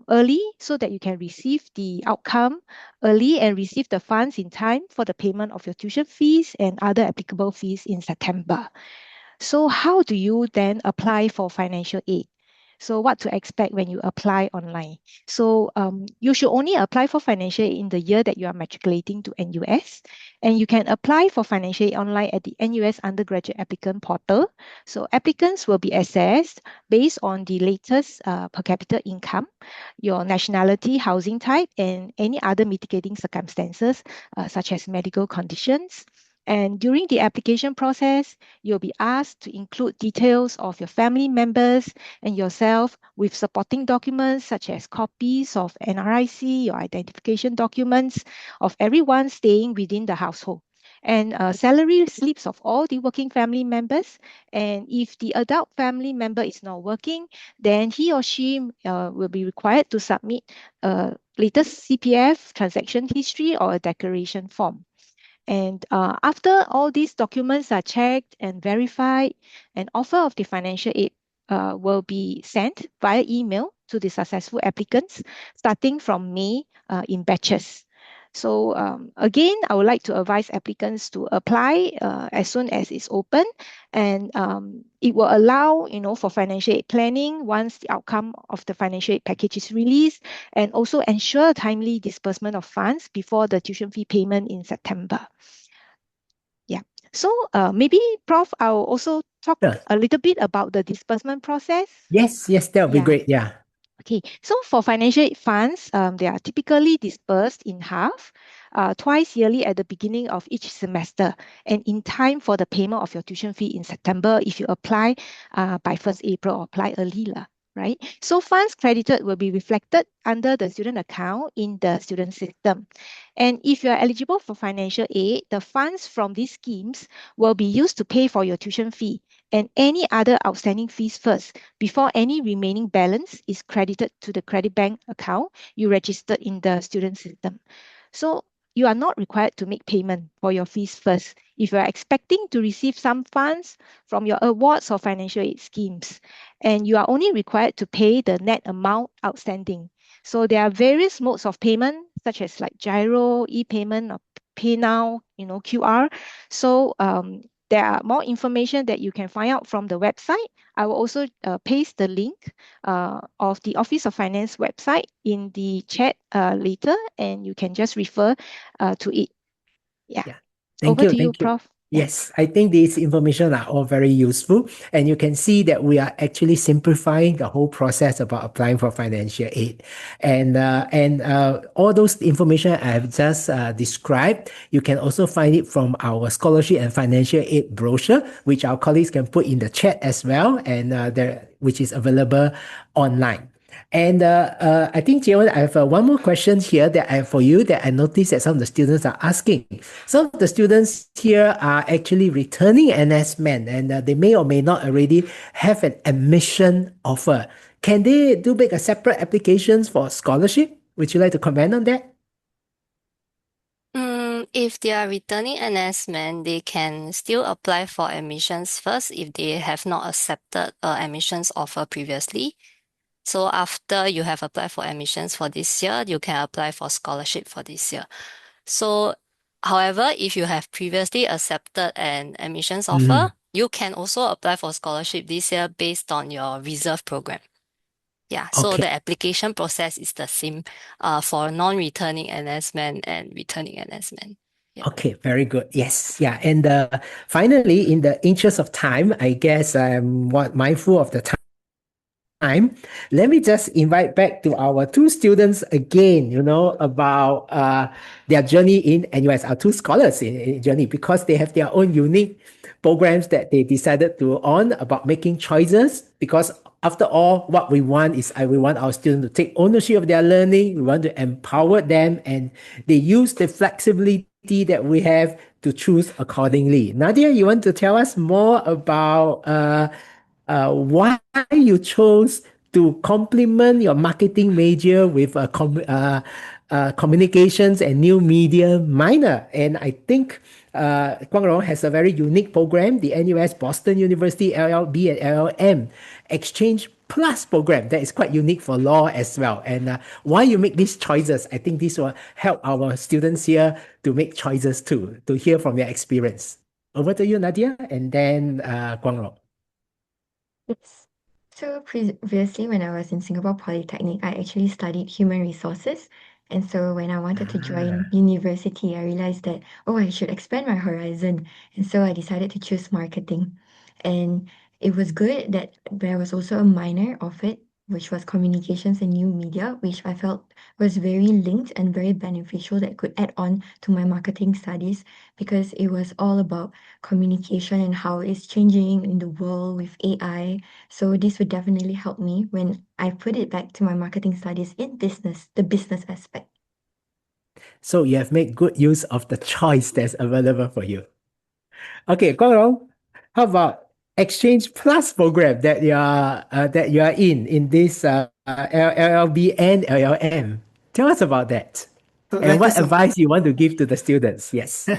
early so that you can receive the outcome early and receive the funds in time for the payment of your tuition fees and other applicable fees in September. So how do you then apply for financial aid? So what to expect when you apply online? So you should only apply for financial aid in the year that you are matriculating to NUS. And you can apply for financial aid online at the NUS undergraduate applicant portal. So applicants will be assessed based on the latest per capita income, your nationality, housing type, and any other mitigating circumstances such as medical conditions. And during the application process, you'll be asked to include details of your family members and yourself with supporting documents such as copies of NRIC, your identification documents of everyone staying within the household, and salary slips of all the working family members. And if the adult family member is not working, then he or she will be required to submit a latest CPF transaction history or a declaration form. And after all these documents are checked and verified, an offer of the financial aid will be sent via email to the successful applicants starting from May in batches. So again, I would like to advise applicants to apply as soon as it's open, and it will allow, for financial aid planning once the outcome of the financial aid package is released, and also ensure timely disbursement of funds before the tuition fee payment in September. Yeah. So maybe, Prof, I'll also talk Sure. a little bit about the disbursement process. Yes, that would be Yeah. great. Yeah. Okay, so for financial aid funds, they are typically dispersed in half, twice yearly at the beginning of each semester, and in time for the payment of your tuition fee in September if you apply by 1st April or apply early, right? So funds credited will be reflected under the student account in the student system. And if you are eligible for financial aid, the funds from these schemes will be used to pay for your tuition fee and any other outstanding fees first before any remaining balance is credited to the credit bank account you registered in the student system. So you are not required to make payment for your fees first if you are expecting to receive some funds from your awards or financial aid schemes, and you are only required to pay the net amount outstanding. So there are various modes of payment, such as like Giro, e-payment, or PayNow, QR. So there are more information that you can find out from the website. I will also paste the link of the Office of Finance website in the chat later, and you can just refer to it. Yeah. Yeah. Thank Over you. to you, Thank you. Prof. Yeah. Yes, I think these information are all very useful, and you can see that we are actually simplifying the whole process about applying for financial aid, and all those information I have just described, you can also find it from our scholarship and financial aid brochure, which our colleagues can put in the chat as well, and which is available online. And I think, Jiwon, I have one more question here that I have for you that I noticed that some of the students are asking. Some of the students here are actually returning NS men, and they may or may not already have an admission offer. Can they make a separate applications for scholarship? Would you like to comment on that? If they are returning NS men, they can still apply for admissions first if they have not accepted admissions offer previously. So after you have applied for admissions for this year, you can apply for scholarship for this year. So, however, if you have previously accepted an admissions offer, you can also apply for scholarship this year based on your reserve program. Yeah, so Okay. the application process is the same for non-returning NS men and returning NS men. Yeah. Okay, very good. Yes, yeah. And finally, in the interest of time, I guess I'm mindful of the time. Let me just invite back to our two students again, about their journey in NUS, our two scholars in journey, because they have their own unique programs that they decided to on about making choices. Because after all, what we want is we want our students to take ownership of their learning. We want to empower them, and they use the flexibility that we have to choose accordingly. Nadia, you want to tell us more about why you chose to complement your marketing major with a communications and new media minor. And I think Guang has a very unique program, the NUS Boston University LLB and LLM Exchange Plus program that is quite unique for law as well. And why you make these choices, I think this will help our students here to make choices too, to hear from your experience. Over to you, Nadia, and then Guang. Yes. So previously, when I was in Singapore Polytechnic, I actually studied human resources. And so when I wanted to join university, I realized that, oh, I should expand my horizon. And so I decided to choose marketing. And it was good that there was also a minor of it, which was communications and new media, which I felt was very linked and very beneficial that could add on to my marketing studies because it was all about communication and how it's changing in the world with AI. So this would definitely help me when I put it back to my marketing studies in business, the business aspect. So you have made good use of the choice that's available for you. Okay, Guang, how about Exchange Plus program that you are in this LLB and LLM? Tell us about that. So And thank you what so advice you want to give to the students? Yes.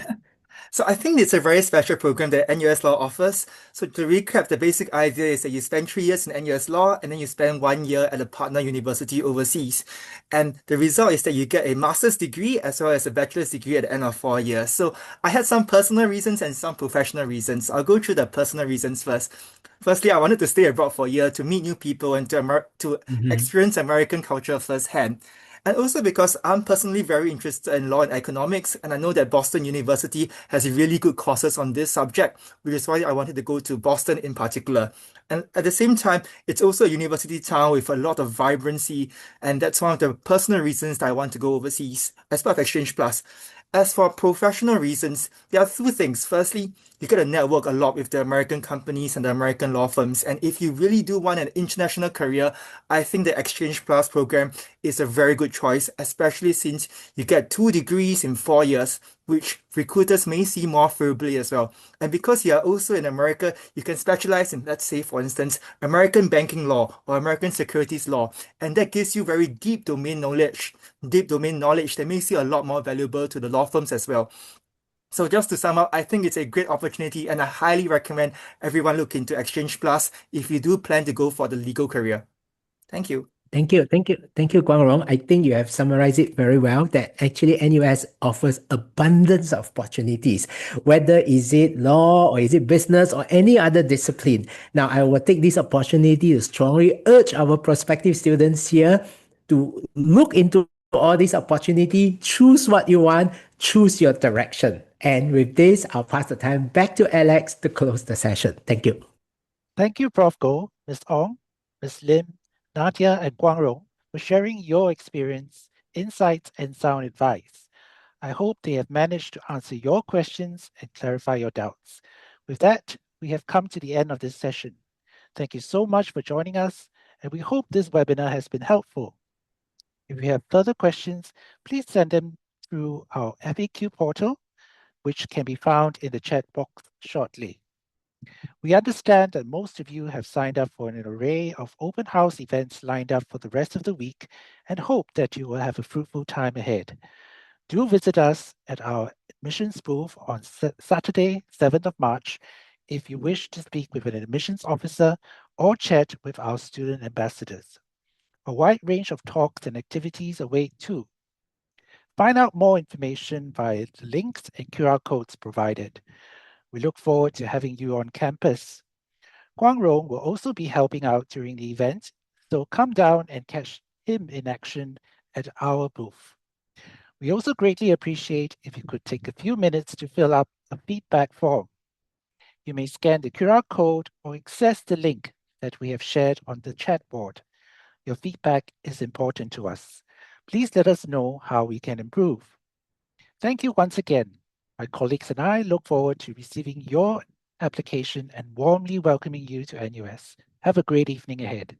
So I think it's a very special program that NUS Law offers. So to recap, the basic idea is that you spend 3 years in NUS Law and then you spend 1 year at a partner university overseas. And the result is that you get a master's degree as well as a bachelor's degree at the end of 4 years. So I had some personal reasons and some professional reasons. I'll go through the personal reasons first. Firstly, I wanted to stay abroad for a year to meet new people and to Mhm. experience American culture firsthand. And also because I'm personally very interested in law and economics, and I know that Boston University has really good courses on this subject, which is why I wanted to go to Boston in particular. And at the same time, it's also a university town with a lot of vibrancy, and that's one of the personal reasons that I want to go overseas as part of Exchange Plus. As for professional reasons, there are two things. Firstly, you get to network a lot with the American companies and the American law firms. And if you really do want an international career, I think the Exchange Plus program is a very good choice, especially since you get 2 degrees in 4 years, which recruiters may see more favorably as well. And because you are also in America, you can specialize in, let's say, for instance, American banking law or American securities law. And that gives you very deep domain knowledge that makes you a lot more valuable to the law firms as well. So just to sum up, I think it's a great opportunity and I highly recommend everyone look into Exchange Plus if you do plan to go for the legal career. Thank you. Thank you, Guang Rong. I think you have summarized it very well that actually NUS offers abundance of opportunities, whether is it law or is it business or any other discipline. Now, I will take this opportunity to strongly urge our prospective students here to look into all these opportunity, choose what you want, choose your direction. And with this, I'll pass the time back to Alex to close the session. Thank you. Thank you, Prof. Goh, Ms. Ong, Ms. Lim, Nadia, and Guang Rong for sharing your experience, insights, and sound advice. I hope they have managed to answer your questions and clarify your doubts. With that, we have come to the end of this session. Thank you so much for joining us, and we hope this webinar has been helpful. If you have further questions, please send them through our FAQ portal, which can be found in the chat box shortly. We understand that most of you have signed up for an array of open house events lined up for the rest of the week and hope that you will have a fruitful time ahead. Do visit us at our admissions booth on Saturday, 7th of March, if you wish to speak with an admissions officer or chat with our student ambassadors. A wide range of talks and activities await too. Find out more information via the links and QR codes provided. We look forward to having you on campus. Guang Rong will also be helping out during the event, so come down and catch him in action at our booth. We also greatly appreciate if you could take a few minutes to fill out a feedback form. You may scan the QR code or access the link that we have shared on the chat board. Your feedback is important to us. Please let us know how we can improve. Thank you once again. My colleagues and I look forward to receiving your application and warmly welcoming you to NUS. Have a great evening ahead.